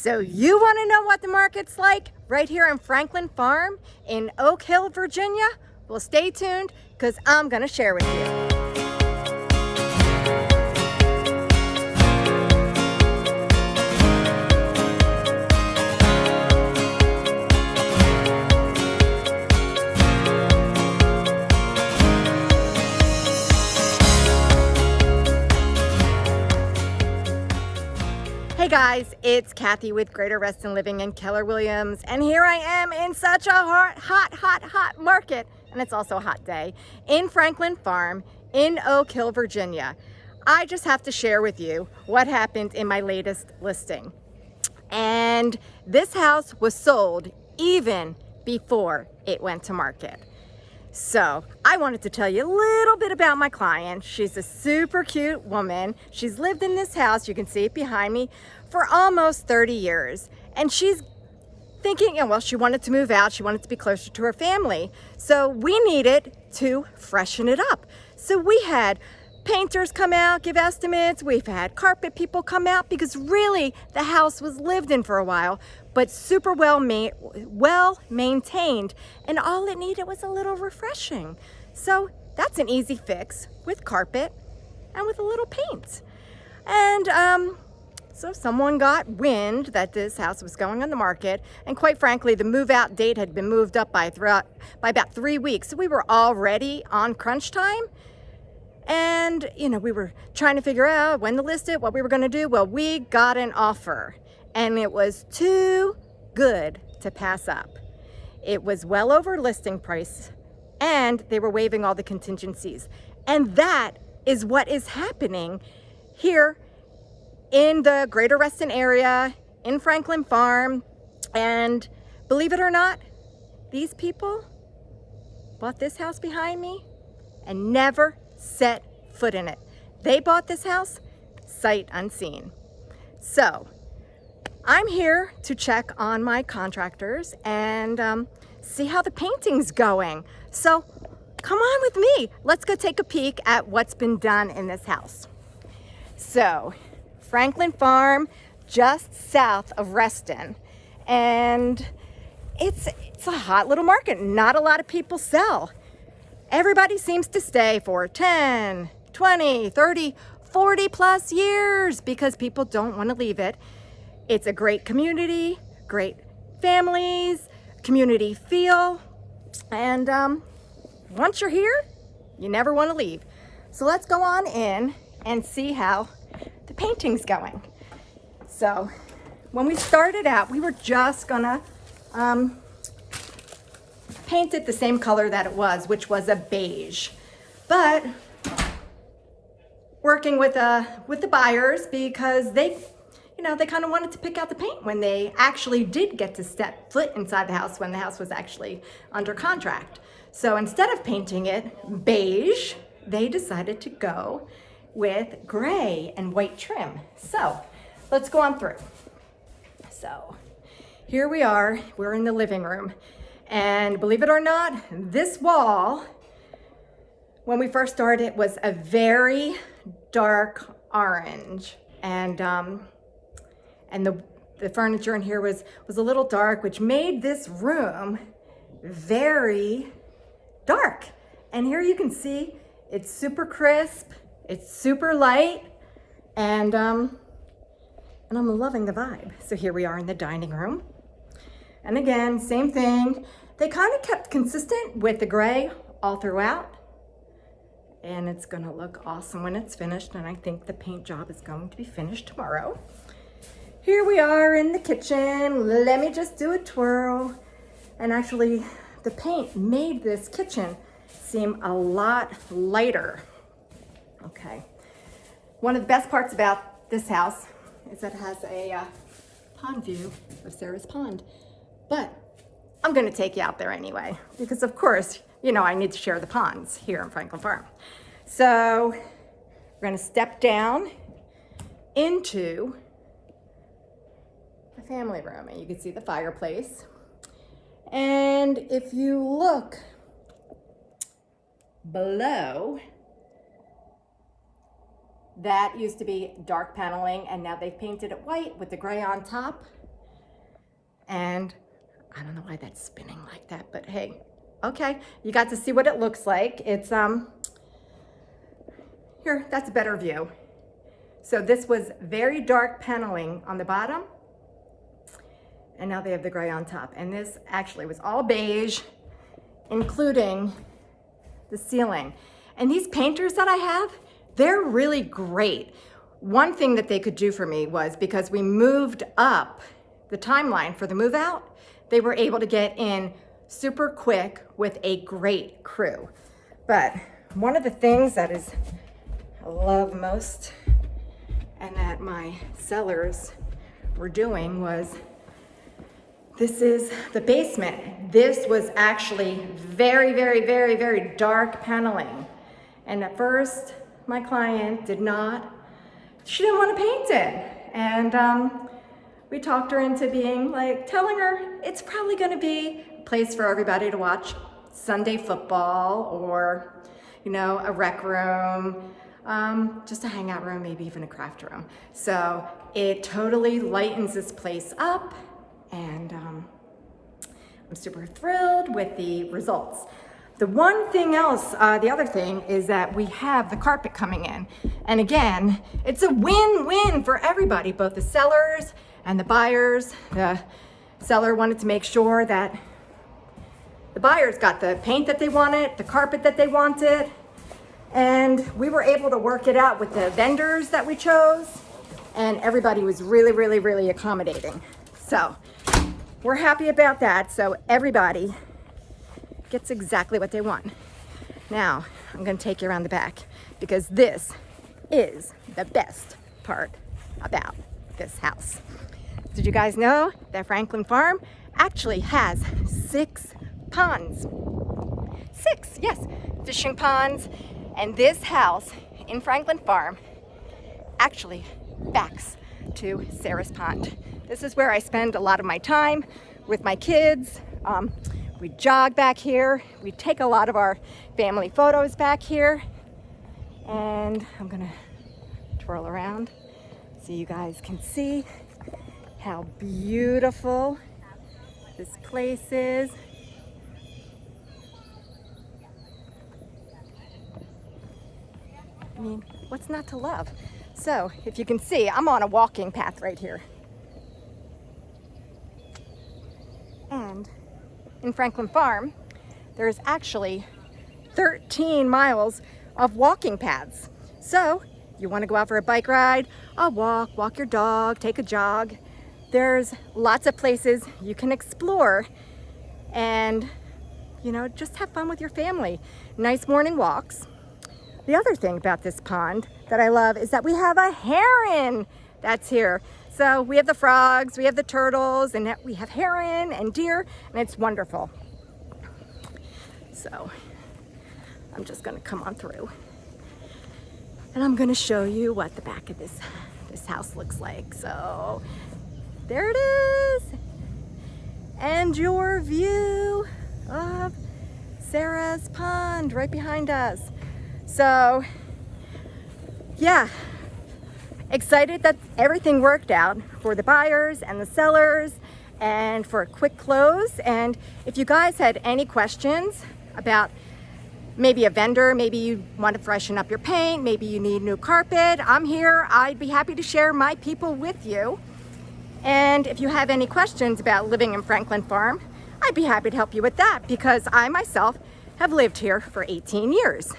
So you want to know what the market's like right here on Franklin Farm in Oak Hill, Virginia? Well, stay tuned because I'm going to share with you. Hey guys, it's Kathy with Greater Reston Living in Keller Williams, and here I am in such a hot market, and it's also a hot day, in Franklin Farm in Oak Hill, Virginia. I just have to share with you what happened in my latest listing. And this house was sold even before it went to market. So I wanted to tell you a little bit about my client. She's a super cute woman. She's lived in this house, you can see it behind me, for almost 30 years. And she's thinking, well, she wanted to move out. She wanted to be closer to her family. So we needed to freshen it up. So we had painters come out, give estimates. We've had carpet people come out because really the house was lived in for a while, but super well maintained, and all it needed was a little refreshing. So that's an easy fix with carpet and with a little paint. And so someone got wind that this house was going on the market, and quite frankly, the move out date had been moved up by about 3 weeks. So we were already on crunch time. And, we were trying to figure out when to list it, what we were going to do. Well, we got an offer, and it was too good to pass up. It was well over listing price, and they were waiving all the contingencies. And that is what is happening here in the Greater Reston area, in Franklin Farm. And believe it or not, these people bought this house behind me and never set foot in it. They bought this house sight unseen. So I'm here to check on my contractors and see how the painting's going. So come on with me. Let's go take a peek at what's been done in this house. So Franklin Farm, just south of Reston. And it's a hot little market. Not a lot of people sell. Everybody seems to stay for 10, 20, 30, 40 plus years because people don't want to leave it. It's a great community, great families, community feel. And once you're here, you never want to leave. So let's go on in and see how the painting's going. So when we started out, we were just gonna paint it the same color that it was, which was a beige. But working with the buyers, because they kind of wanted to pick out the paint when they actually did get to step foot inside the house, when the house was actually under contract. So instead of painting it beige, they decided to go with gray and white trim. So let's go on through. So here we are, we're in the living room. And believe it or not, this wall, when we first started, was a very dark orange. And the furniture in here was a little dark, which made this room very dark. And here you can see it's super crisp, it's super light, and I'm loving the vibe. So here we are in the dining room. And again, same thing. They kind of kept consistent with the gray all throughout. And it's gonna look awesome when it's finished. And I think the paint job is going to be finished tomorrow. Here we are in the kitchen. Let me just do a twirl. And actually, the paint made this kitchen seem a lot lighter. Okay. One of the best parts about this house is that it has a pond view of Sarah's Pond. But I'm gonna take you out there anyway, because of course, I need to share the ponds here in Franklin Farm. So we're gonna step down into the family room, and you can see the fireplace. And if you look below, that used to be dark paneling, and now they've painted it white with the gray on top. And I don't know why that's spinning like that, but hey, okay, you got to see what it looks like. It's, here, that's a better view. So this was very dark paneling on the bottom, and now they have the gray on top. And this actually was all beige, including the ceiling. And these painters that I have, they're really great. One thing that they could do for me was, because we moved up the timeline for the move out, they were able to get in super quick with a great crew. But one of the things that I love most and that my sellers were doing was, this is the basement. This was actually very, very, very, very dark paneling. And at first, my client she didn't want to paint it. And we talked her into being like, telling her it's probably gonna be a place for everybody to watch Sunday football, or, you know, a rec room, just a hangout room, maybe even a craft room. So it totally lightens this place up, and I'm super thrilled with the results. The one thing else, the other thing is that we have the carpet coming in. And again, it's a win-win for everybody, both the sellers and the buyers. The seller wanted to make sure that the buyers got the paint that they wanted, the carpet that they wanted, and we were able to work it out with the vendors that we chose, and everybody was really, really, really accommodating. So we're happy about that. So everybody gets exactly what they want. Now, I'm gonna take you around the back, because this is the best part about this house. Did you guys know that Franklin Farm actually has 6 ponds? 6, yes, fishing ponds. And this house in Franklin Farm actually backs to Sarah's Pond. This is where I spend a lot of my time with my kids. We jog back here. We take a lot of our family photos back here. And I'm gonna twirl around so you guys can see how beautiful this place is. I mean, what's not to love? So if you can see, I'm on a walking path right here. And in Franklin Farm, there's actually 13 miles of walking paths. So you want to go out for a bike ride, a walk your dog, take a jog. There's lots of places you can explore and, you know, just have fun with your family. Nice morning walks. The other thing about this pond that I love is that we have a heron that's here. So we have the frogs, we have the turtles, and we have heron and deer, and it's wonderful. So I'm just gonna come on through, and I'm gonna show you what the back of this house looks like. So there it is, and your view of Sarah's Pond right behind us. So yeah, excited that everything worked out for the buyers and the sellers, and for a quick close. And if you guys had any questions about maybe a vendor, maybe you want to freshen up your paint, maybe you need new carpet, I'm here. I'd be happy to share my people with you. And if you have any questions about living in Franklin Farm, I'd be happy to help you with that, because I myself have lived here for 18 years.